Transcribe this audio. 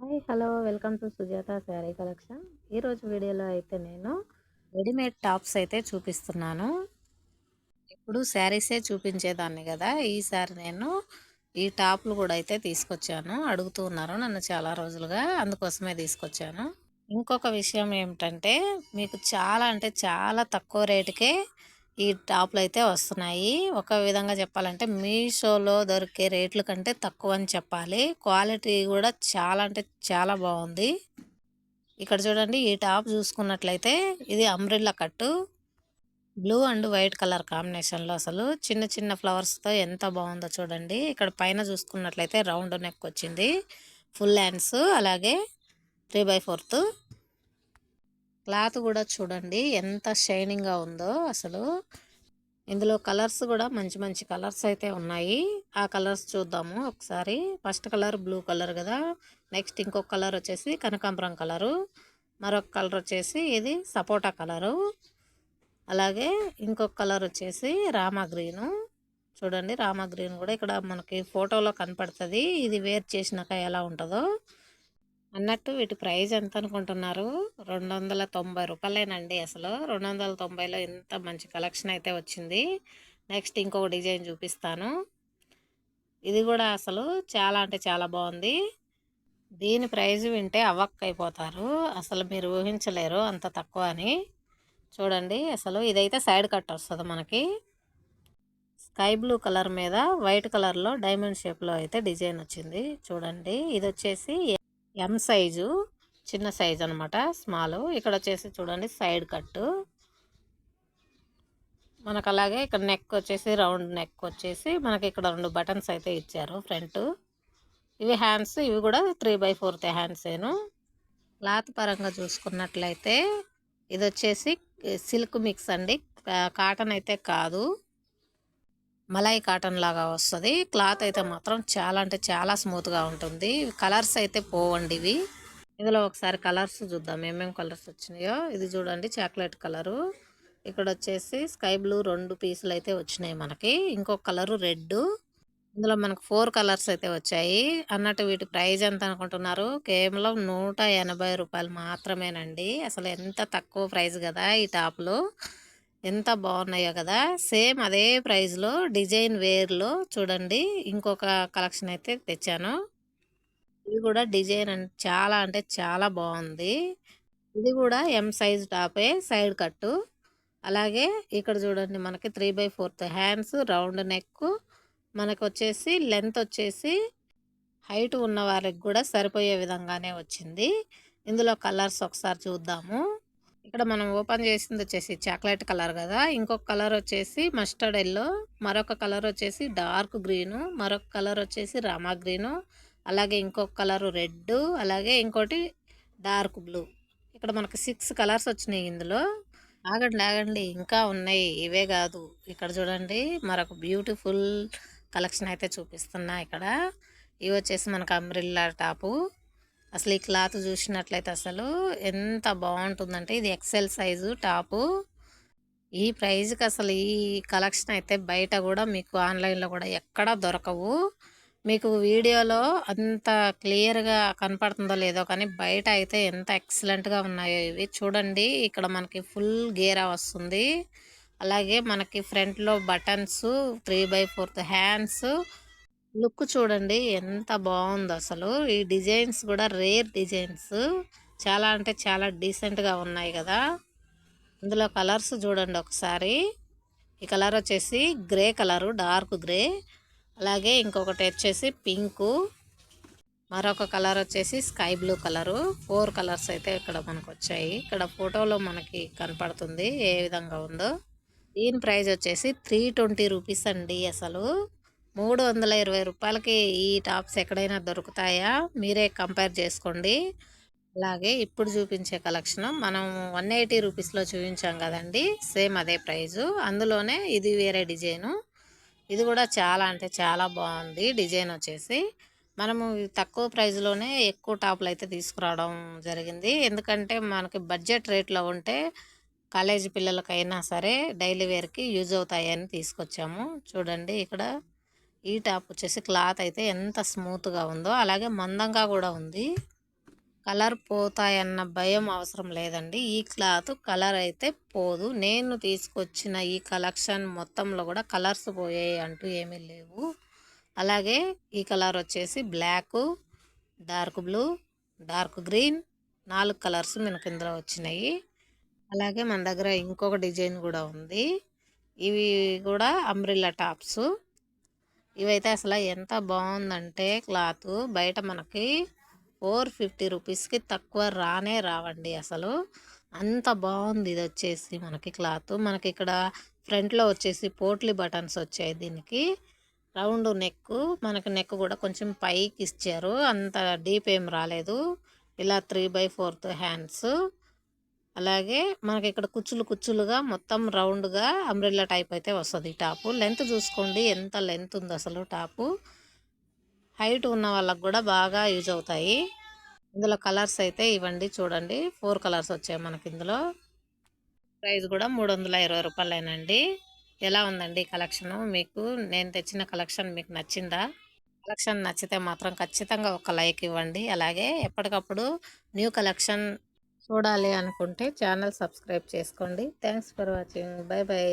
Hi hello welcome to Sujatha sari collection. ఈరోజు వీడియోలో అయితే నేను రెడీమేడ్ టాప్స్ అయితే చూపిస్తున్నాను. ఇప్పుడు శారీసే చూపించేదాన్ని కదా, ఈసారి నేను ఈ టాప్లు కూడా అయితే తీసుకొచ్చాను. అడుగుతూ ఉన్నారు నన్ను చాలా రోజులుగా, అందుకోసమే తీసుకొచ్చాను. ఇంకొక విషయం ఏమిటంటే, మీకు చాలా అంటే చాలా తక్కువ రేటుకే ఈ టాప్లు అయితే వస్తున్నాయి. ఒక విధంగా చెప్పాలంటే మీషోలో దొరికే రేట్ల కంటే తక్కువ అని చెప్పాలి. క్వాలిటీ కూడా చాలా అంటే చాలా బాగుంది. ఇక్కడ చూడండి, ఈ టాప్ చూసుకున్నట్లయితే ఇది అంబ్రిల్లా కట్టు, బ్లూ అండ్ వైట్ కలర్ కాంబినేషన్లో అసలు చిన్న చిన్న ఫ్లవర్స్తో ఎంత బాగుందో చూడండి. ఇక్కడ పైన చూసుకున్నట్లయితే రౌండ్ నెక్ వచ్చింది, ఫుల్ హ్యాండ్స్, అలాగే 3/4 క్లాత్ కూడా చూడండి ఎంత షైనింగ్గా ఉందో అసలు. ఇందులో కలర్స్ కూడా మంచి మంచి కలర్స్ అయితే ఉన్నాయి. ఆ కలర్స్ చూద్దాము ఒకసారి. ఫస్ట్ కలర్ బ్లూ కలర్ కదా, నెక్స్ట్ ఇంకొక కలర్ వచ్చేసి కనకాంబరం కలరు, మరొక కలర్ వచ్చేసి ఇది సపోటా కలరు, అలాగే ఇంకొక కలర్ వచ్చేసి రామా గ్రీను. చూడండి, రామా గ్రీన్ కూడా ఇక్కడ మనకి ఫోటోలో కనపడుతుంది. ఇది వేర్ చేసినాక ఎలా ఉంటుందో అన్నట్టు. వీటి ప్రైస్ ఎంత అనుకుంటున్నారు? 290 రూపాయలేనండి. అసలు 290లో ఇంత మంచి కలెక్షన్ అయితే వచ్చింది. నెక్స్ట్ ఇంకొక డిజైన్ చూపిస్తాను. ఇది కూడా అసలు చాలా అంటే చాలా బాగుంది. దీని ప్రైస్ వింటే అవ్వక్కైపోతారు, అసలు మీరు ఊహించలేరు అంత తక్కువ అని. చూడండి, అసలు ఇదైతే సైడ్ కట్ వస్తుంది మనకి. స్కై బ్లూ కలర్ మీద వైట్ కలర్లో డైమండ్ షేప్లో అయితే డిజైన్ వచ్చింది. చూడండి, ఇది వచ్చేసి ఎం సైజు, చిన్న సైజు అనమాట, స్మాల్. ఇక్కడ వచ్చేసి చూడండి సైడ్ కట్టు మనకు. అలాగే ఇక్కడ నెక్ వచ్చేసి రౌండ్ నెక్ వచ్చేసి మనకి ఇక్కడ 2 బటన్స్ అయితే ఇచ్చారు ఫ్రంట్. ఇవి హ్యాండ్స్, ఇవి కూడా 3/4 హ్యాండ్సేను. క్లాత్ పరంగా చూసుకున్నట్లయితే ఇది వచ్చేసి సిల్క్ మిక్స్ అండి, కాటన్ అయితే కాదు, మలై కాటన్ లాగా వస్తుంది. క్లాత్ అయితే మాత్రం చాలా అంటే చాలా స్మూత్గా ఉంటుంది. కలర్స్ అయితే పోవండి ఇవి. ఇందులో ఒకసారి కలర్స్ చూద్దాం ఏమేమి కలర్స్ వచ్చినాయో. ఇది చూడండి చాక్లెట్ కలరు, ఇక్కడ వచ్చేసి స్కై బ్లూ 2 పీసులు అయితే వచ్చినాయి మనకి, ఇంకొక కలరు రెడ్. ఇందులో మనకు 4 కలర్స్ అయితే వచ్చాయి అన్నట్టు. వీటి ప్రైస్ ఎంత అనుకుంటున్నారు? కేవలం 180 రూపాయలు మాత్రమేనండి. అసలు ఎంత తక్కువ ప్రైస్ కదా ఈ టాప్లు, ఎంత బాగున్నాయో కదా. సేమ్ అదే ప్రైస్లో డిజైన్ వేర్లో చూడండి ఇంకొక కలెక్షన్ అయితే తెచ్చాను. ఇది కూడా డిజైన్ అంటే చాలా బాగుంది. ఇది కూడా ఎం సైజ్ టాపే, సైడ్ కట్టు. అలాగే ఇక్కడ చూడండి మనకి 3/4 హ్యాండ్స్, రౌండ్ నెక్, మనకు వచ్చేసి లెంత్ వచ్చేసి హైట్ ఉన్న వారికి కూడా సరిపోయే విధంగానే వచ్చింది. ఇందులో కలర్స్ ఒకసారి చూద్దాము. ఇక్కడ మనం ఓపెన్ చేసింది వచ్చేసి చాక్లెట్ కలర్ కదా, ఇంకొక కలర్ వచ్చేసి మస్టర్డ్ ఎల్లో, మరొక కలర్ వచ్చేసి డార్క్ గ్రీను, మరొక కలర్ వచ్చేసి రామా గ్రీను, అలాగే ఇంకొక కలరు రెడ్, అలాగే ఇంకోటి డార్క్ బ్లూ. ఇక్కడ మనకు 6 కలర్స్ వచ్చినాయి ఇందులో. ఆగండి ఆగండి, ఇంకా ఉన్నాయి, ఇవే కాదు. ఇక్కడ చూడండి మరొక బ్యూటిఫుల్ కలెక్షన్ అయితే చూపిస్తున్నా ఇక్కడ. ఇవి వచ్చేసి మనకు అంబ్రిల్లా టాపు. అసలు ఈ క్లాత్ చూసినట్లయితే అసలు ఎంత బాగుంటుందంటే, ఇది ఎక్సెల్ సైజు టాపు. ఈ ప్రైజ్కి అసలు ఈ కలెక్షన్ అయితే బయట కూడా మీకు ఆన్లైన్లో కూడా ఎక్కడా దొరకవు. మీకు వీడియోలో అంత క్లియర్గా కనపడుతుందో లేదో కానీ బయట అయితే ఎంత ఎక్సలెంట్గా ఉన్నాయో ఇవి. చూడండి, ఇక్కడ మనకి ఫుల్ గేరా వస్తుంది, అలాగే మనకి ఫ్రంట్లో బటన్స్, 3/4 హ్యాండ్స్. లుక్ చూడండి ఎంత బాగుందో అసలు. ఈ డిజైన్స్ కూడా రేర్ డిజైన్స్, చాలా అంటే చాలా డీసెంట్గా ఉన్నాయి కదా. ఇందులో కలర్స్ చూడండి ఒకసారి. ఈ కలర్ వచ్చేసి గ్రే కలరు, డార్క్ గ్రే, అలాగే ఇంకొకటి వచ్చేసి పింకు, మరొక కలర్ వచ్చేసి స్కై బ్లూ కలరు. 4 కలర్స్ అయితే ఇక్కడ మనకు వచ్చాయి. ఇక్కడ ఫోటోలో మనకి కనపడుతుంది ఏ విధంగా ఉందో. దీని ప్రైస్ వచ్చేసి 320 రూపీస్ అండి. అసలు 320 రూపాయలకి ఈ టాప్స్ ఎక్కడైనా దొరుకుతాయా? మీరే కంపేర్ చేసుకోండి. అలాగే ఇప్పుడు చూపించే కలెక్షన్ మనం 180 రూపీస్లో చూపించాం కదండి, సేమ్ అదే ప్రైజు. అందులోనే ఇది వేరే డిజైను. ఇది కూడా చాలా అంటే చాలా బాగుంది డిజైన్ వచ్చేసి. మనము తక్కువ ప్రైజ్లోనే ఎక్కువ టాపులు అయితే తీసుకురావడం జరిగింది. ఎందుకంటే మనకి బడ్జెట్ రేట్లో ఉంటే కాలేజీ పిల్లలకైనా సరే డైలీ వేర్కి యూజ్ అవుతాయని తీసుకొచ్చాము. చూడండి, ఇక్కడ ఈ టాప్ వచ్చేసి క్లాత్ అయితే ఎంత స్మూత్గా ఉందో, అలాగే మందంగా కూడా ఉంది. కలర్ పోతాయన్న భయం అవసరం లేదండి. ఈ క్లాత్ కలర్ అయితే పోదు. నేను తీసుకొచ్చిన ఈ కలెక్షన్ మొత్తంలో కూడా కలర్స్ పోయాయి అంటూ ఏమీ లేవు. అలాగే ఈ కలర్ వచ్చేసి black, dark blue, dark green 4 colours మనకి ఇందులో వచ్చినాయి. అలాగే మన దగ్గర ఇంకొక డిజైన్ కూడా ఉంది. ఇవి కూడా అంబ్రిల్లా టాప్స్. ఇవైతే అసలు ఎంత బాగుందంటే క్లాత్ బయట మనకి 450 రూపీస్కి తక్కువ రానే రావండి అసలు. అంత బాగుంది ఇది వచ్చేసి మనకి క్లాత్. మనకి ఇక్కడ ఫ్రంట్లో వచ్చేసి పోట్లీ బటన్స్ వచ్చాయి దీనికి. రౌండ్ నెక్, మనకి నెక్ కూడా కొంచెం పైకి ఇచ్చారు, అంత డీప్ ఏం రాలేదు. ఇలా 3/4 హ్యాండ్స్. అలాగే మనకి ఇక్కడ కుచ్చులు కుచ్చులుగా మొత్తం రౌండ్గా అంబ్రెల్లా టైప్ అయితే వస్తుంది టాపు. లెంత్ చూసుకోండి ఎంత లెంత్ ఉంది అసలు టాపు. హైట్ ఉన్న వాళ్ళకు కూడా బాగా యూజ్ అవుతాయి. ఇందులో కలర్స్ అయితే ఇవ్వండి చూడండి, 4 కలర్స్ వచ్చాయి మనకి ఇందులో. ప్రైస్ కూడా 320 రూపాయలేనండి. ఎలా ఉందండి కలెక్షను మీకు? నేను తెచ్చిన కలెక్షన్ మీకు నచ్చిందా? కలెక్షన్ నచ్చితే మాత్రం ఖచ్చితంగా ఒక లైక్ ఇవ్వండి. అలాగే ఎప్పటికప్పుడు న్యూ కలెక్షన్ చూడాలి అనుకుంటే ఛానల్ సబ్స్క్రైబ్ చేసుకోండి. Thanks for watching. By by.